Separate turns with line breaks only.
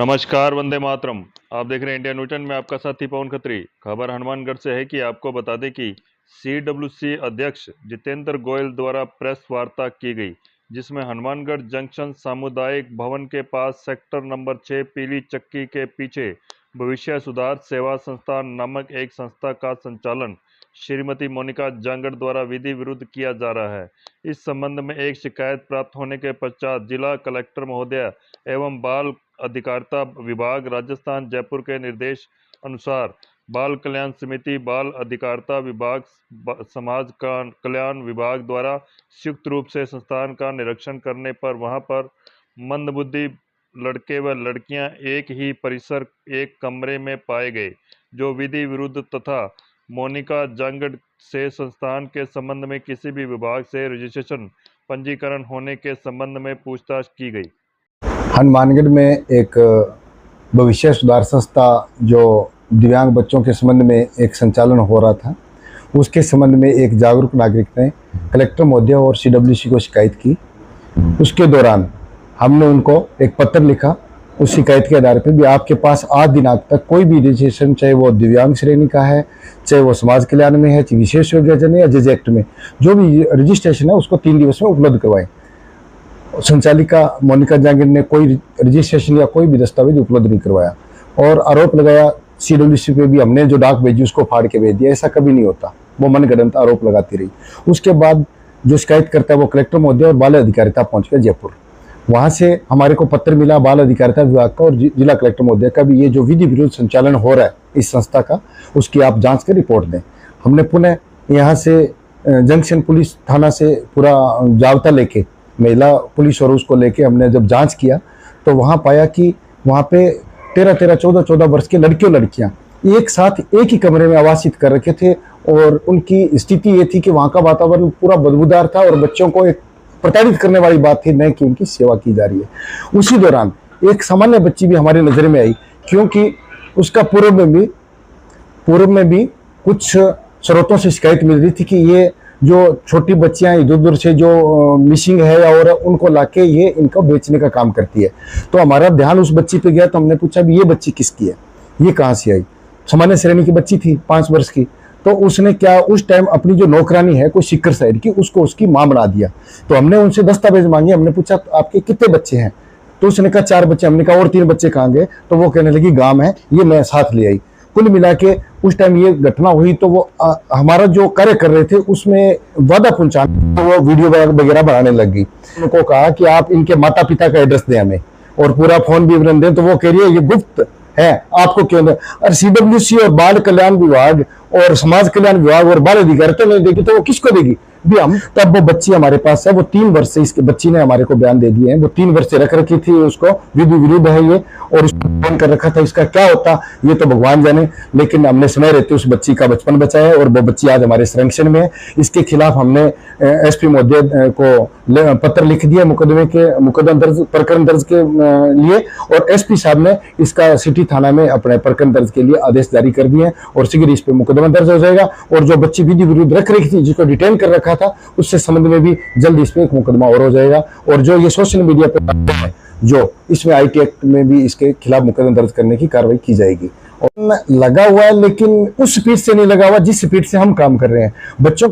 नमस्कार, वंदे मातरम। आप देख रहे हैं इंडिया न्यूटन में आपका साथी पवन खत्री। खबर हनुमानगढ़ से है कि आपको बता दें कि सीडब्ल्यूसी अध्यक्ष जितेंद्र गोयल द्वारा प्रेस वार्ता की गई, जिसमें हनुमानगढ़ जंक्शन सामुदायिक भवन के पास सेक्टर नंबर 6 पीली चक्की के पीछे भविष्य सुधार सेवा संस्थान नामक एक संस्था का संचालन श्रीमती मोनिका जांगड़ द्वारा विधि विरुद्ध किया जा रहा है। इस संबंध में एक शिकायत प्राप्त होने के पश्चात जिला कलेक्टर महोदय एवं बाल अधिकारिता विभाग राजस्थान जयपुर के निर्देश अनुसार बाल कल्याण समिति, बाल अधिकारिता विभाग, समाज कल्याण विभाग द्वारा संयुक्त रूप से संस्थान का निरीक्षण करने पर वहां पर मंदबुद्धि लड़के व लड़कियां एक ही परिसर एक कमरे में पाए गए, जो विधि विरुद्ध तथा मोनिका जांगड़ से संस्थान के संबंध में किसी भी विभाग से रजिस्ट्रेशन पंजीकरण होने के संबंध में पूछताछ की गई।
हनुमानगढ़ में एक भविष्य सुधार संस्था जो दिव्यांग बच्चों के संबंध में एक संचालन हो रहा था, उसके संबंध में एक जागरूक नागरिक ने कलेक्टर महोदय और सीडब्ल्यूसी को शिकायत की। उसके दौरान हमने उनको एक पत्र लिखा। उस शिकायत के आधार पर भी आपके पास आज दिनांक तक कोई भी रजिस्ट्रेशन, चाहे वो दिव्यांग श्रेणी का है, चाहे वो समाज कल्याण में है, चाहे विशेष योग्यजन है या जज एक्ट में, जो भी रजिस्ट्रेशन है उसको 3 दिवस में उपलब्ध करवाएं। संचालिका मोनिका जांगड़ ने कोई रजिस्ट्रेशन या कोई भी दस्तावेज उपलब्ध नहीं करवाया और आरोप लगाया सीडब्ल्यूसी पे भी। हमने जो डाक भेजी उसको फाड़ के भेज दिया। ऐसा कभी नहीं होता, वो मनगढ़ंत आरोप लगाती रही। उसके बाद जो शिकायत करता है वो कलेक्टर महोदय और बाल अधिकारिता पहुंच गया जयपुर। वहां से हमारे को पत्र मिला बाल अधिकारिता विभाग का और जिला कलेक्टर महोदय का भी, ये जो विधि विरुद्ध संचालन हो रहा है इस संस्था का, उसकी आप जांच कर रिपोर्ट दें। हमने पुनः यहाँ से जंक्शन पुलिस थाना से पूरा जाब्ता लेके, महिला पुलिस और उसको लेके हमने जब जांच किया तो वहाँ पाया कि वहाँ पे 13-13, 14-14 वर्ष के लड़के और लड़कियाँ एक साथ एक ही कमरे में आवासित कर रखे थे और उनकी स्थिति ये थी कि वहाँ का वातावरण पूरा बदबूदार था और बच्चों को एक प्रताड़ित करने वाली बात थी, न कि उनकी सेवा की जा रही है। उसी दौरान एक सामान्य बच्ची भी हमारी नज़र में आई, क्योंकि उसका पूर्व में भी कुछ स्रोतों से शिकायत मिल रही थी कि ये जो छोटी बच्चियां इधर उधर से जो मिसिंग है और उनको लाके ये इनको बेचने का काम करती है। तो हमारा ध्यान उस बच्ची पे गया तो हमने पूछा भी ये बच्ची किसकी है, ये कहाँ से आई। सामान्य श्रेणी की बच्ची थी, 5 वर्ष की। तो उसने क्या उस टाइम अपनी जो नौकरानी है कोई सिक्कर साइड की, उसको उसकी मां बना दिया। तो हमने उनसे दस्तावेज मांगे। हमने पूछा आपके कितने बच्चे हैं, तो उसने कहा 4 बच्चे। हमने कहा और 3 बच्चे कहाँ गए, तो वो कहने लगी गांव है, ये मैं साथ ले आई। कुल मिला के उस टाइम ये घटना हुई तो वो हमारा जो कार्य कर रहे थे उसमें वादा पहुंचाने, तो वो वीडियो वगैरह बनाने लग गई। उनको कहा कि आप इनके माता पिता का एड्रेस दें हमें और पूरा फोन भी विवरण दें, तो वो कह रही है ये गुप्त है, आपको क्यों दें। और सीडब्ल्यूसी और बाल कल्याण विभाग और समाज कल्याण विभाग और बाल अधिकारिता नहीं देगी तो वो किसको देगी भी हम। तब वो बच्ची हमारे पास है, वो 3 वर्ष से, इसके बच्ची ने हमारे को बयान दे दिए हैं, वो 3 वर्ष से रख रखी थी, उसको विधि विरुद्ध है ये, और उसको बयान कर रखा था। इसका क्या होता ये तो भगवान जाने, लेकिन हमने समय रहते उस बच्ची का बचपन बचाया और वो बच्ची आज हमारे संरक्षण में है। इसके खिलाफ हमने एसपी महोदय को पत्र लिख दिया, प्रकरण दर्ज के लिए, और एसपी साहब ने इसका सिटी थाना में अपने प्रकरण दर्ज के लिए आदेश जारी कर दिए और शीघ्र इस पे मुकदमा दर्ज हो जाएगा। और जो बच्ची विधि विरुद्ध रख रखी थी, जिसको डिटेन कर रखा था, उससे संबंध में भी जल्द इस पे एक मुकदमा और हो जाएगा। और जो ये सोशल मीडिया पे है, जो इसमें IT एक्ट में भी इसके खिलाफ मुकदमा दर्ज करने की कार्रवाई की जाएगी। और लगा हुआ है, लेकिन उस स्पीड से नहीं लगा हुआ जिस स्पीड से हम काम कर रहे हैं। बच्चों